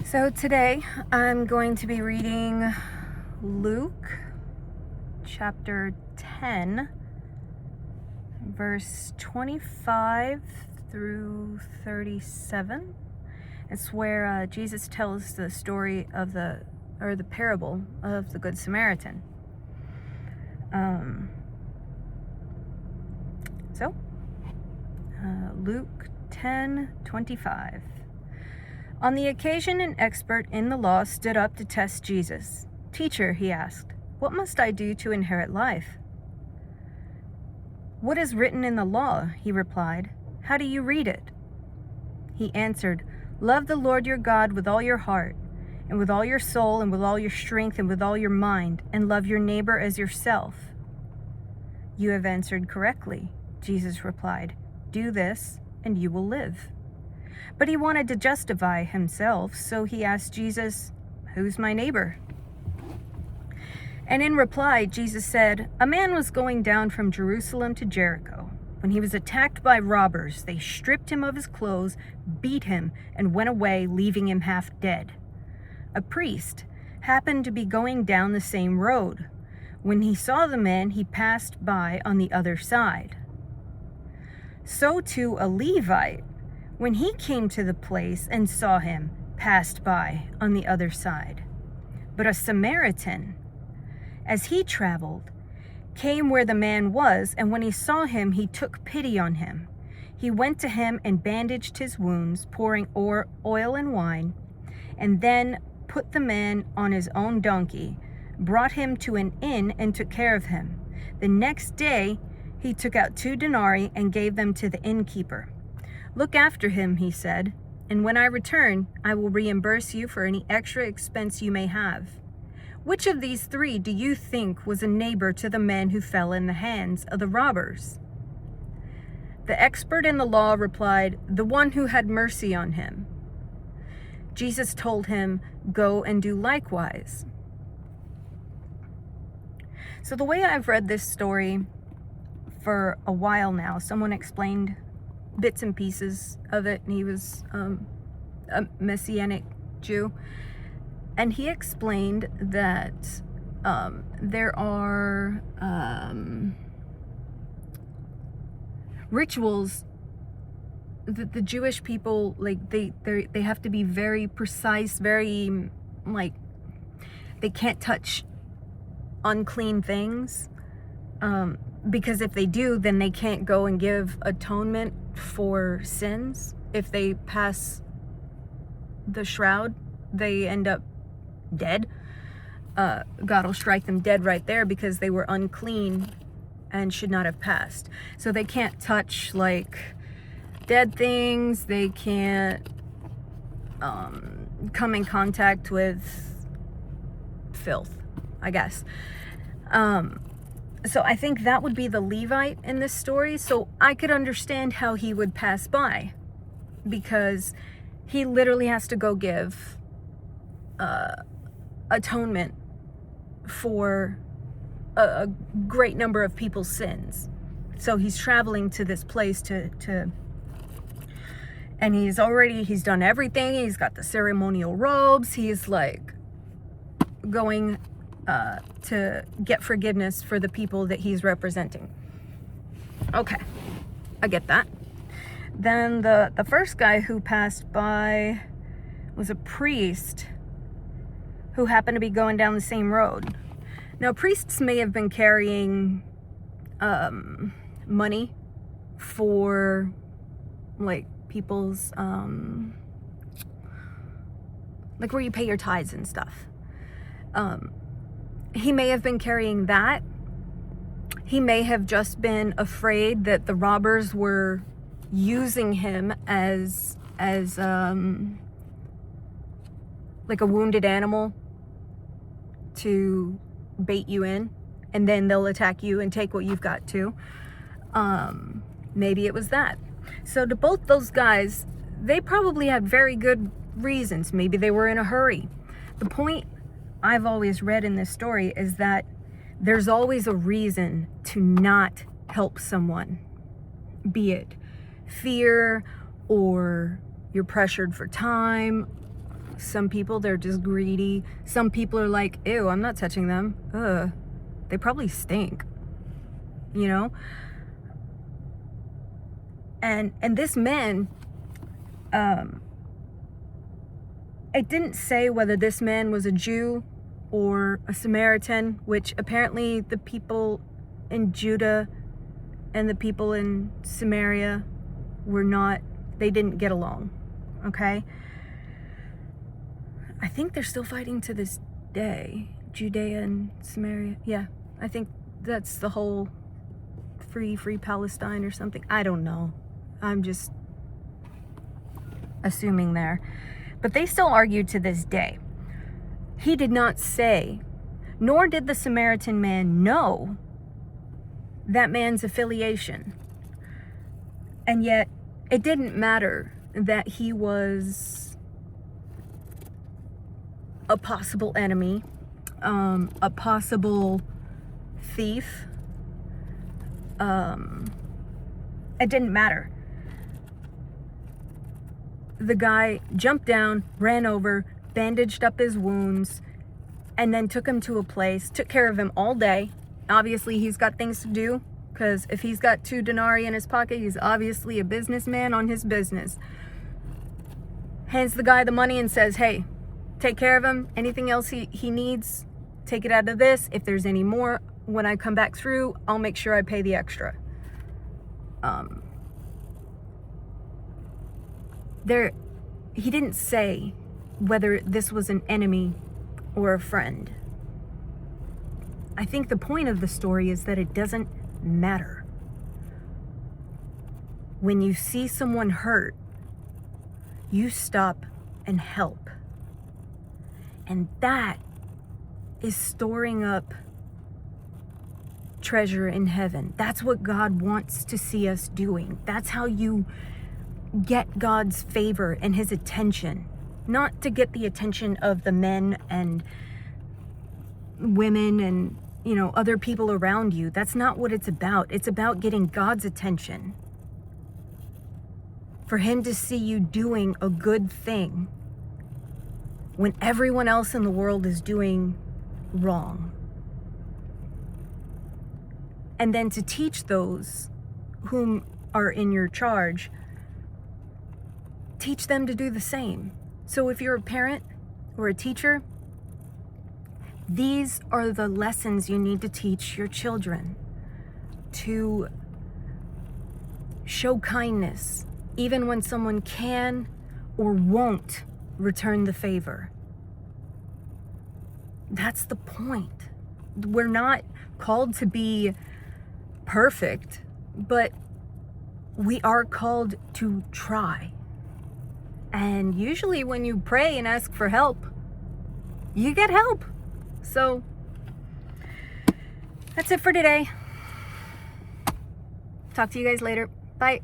So today I'm going to be reading Luke chapter 10, verse 25 through 37. It's where Jesus tells the story of the parable of the Good Samaritan. Luke 10:25. On the occasion, an expert in the law stood up to test Jesus. "Teacher," he asked, "what must I do to inherit life?" "What is written in the law?" he replied. "How do you read it?" He answered, "Love the Lord your God with all your heart, and with all your soul, and with all your strength, and with all your mind, and love your neighbor as yourself." "You have answered correctly," Jesus replied. "Do this, and you will live." But he wanted to justify himself, so he asked Jesus, "Who's my neighbor?" And in reply, Jesus said, "A man was going down from Jerusalem to Jericho. When he was attacked by robbers, they stripped him of his clothes, beat him, and went away, leaving him half dead. A priest happened to be going down the same road. When he saw the man, he passed by on the other side. So too a Levite, when he came to the place and saw him, passed by on the other side. But a Samaritan, as he traveled, came where the man was, and when he saw him, he took pity on him. He went to him and bandaged his wounds, pouring oil and wine, and then put the man on his own donkey, brought him to an inn, and took care of him. The next day, he took out 2 denarii and gave them to the innkeeper. 'Look after him,' he said, 'and when I return, I will reimburse you for any extra expense you may have.' Which of these 3 do you think was a neighbor to the man who fell in the hands of the robbers?" The expert in the law replied, "The one who had mercy on him." Jesus told him, "Go and do likewise." So the way I've read this story for a while now, someone explained bits and pieces of it, and he was a Messianic Jew, and he explained that there are rituals that the Jewish people, like, they have to be very precise, very, like, they can't touch unclean things, because if they do, then they can't go and give atonement for sins. If they pass the shroud, they end up dead. God will strike them dead right there because they were unclean and should not have passed. So they can't touch, like, dead things. They can't come in contact with filth, I guess. So I think that would be the Levite in this story. So I could understand how he would pass by, because he literally has to go give atonement for a great number of people's sins. So he's traveling to this place and he's done everything. He's got the ceremonial robes. He's like going to get forgiveness for the people that he's representing. Okay, I get that. Then the first guy who passed by was a priest who happened to be going down the same road. Now, priests may have been carrying money for, like, people's like where you pay your tithes and stuff. He may have been carrying that. He may have just been afraid that the robbers were using him as like a wounded animal to bait you in, and then they'll attack you and take what you've got too. Maybe it was that. So to both those guys, they probably had very good reasons. Maybe they were in a hurry. The point I've always read in this story is that there's always a reason to not help someone, be it fear, or you're pressured for time, Some people, they're just greedy. Some people are like, ew, I'm not touching them. Ugh, they probably stink, you know? And this man, it didn't say whether this man was a Jew or a Samaritan, which apparently the people in Judah and the people in Samaria they didn't get along, okay? I think they're still fighting to this day, Judea and Samaria. Yeah, I think that's the whole free Palestine or something. I don't know. I'm just assuming there. But they still argue to this day. He did not say, nor did the Samaritan man know that man's affiliation. And yet, it didn't matter that he was a possible enemy, a possible thief. It didn't matter. The guy jumped down, ran over, bandaged up his wounds, and then took him to a place, took care of him all day. Obviously, he's got things to do, because if he's got 2 denarii in his pocket, he's obviously a businessman on his business. Hands the guy the money and says, hey, take care of him. Anything else he needs, take it out of this. If there's any more, when I come back through, I'll make sure I pay the extra. He didn't say whether this was an enemy or a friend. I think the point of the story is that it doesn't matter. When you see someone hurt, you stop and help. And that is storing up treasure in heaven. That's what God wants to see us doing. That's how you get God's favor and his attention. Not to get the attention of the men and women and, other people around you. That's not what it's about. It's about getting God's attention. For him to see you doing a good thing when everyone else in the world is doing wrong. And then to teach those whom are in your charge, teach them to do the same. So if you're a parent or a teacher, these are the lessons you need to teach your children. To show kindness, even when someone can or won't return the favor. That's the point. We're not called to be perfect, but we are called to try. And usually when you pray and ask for help, you get help. So that's it for today. Talk to you guys later. Bye.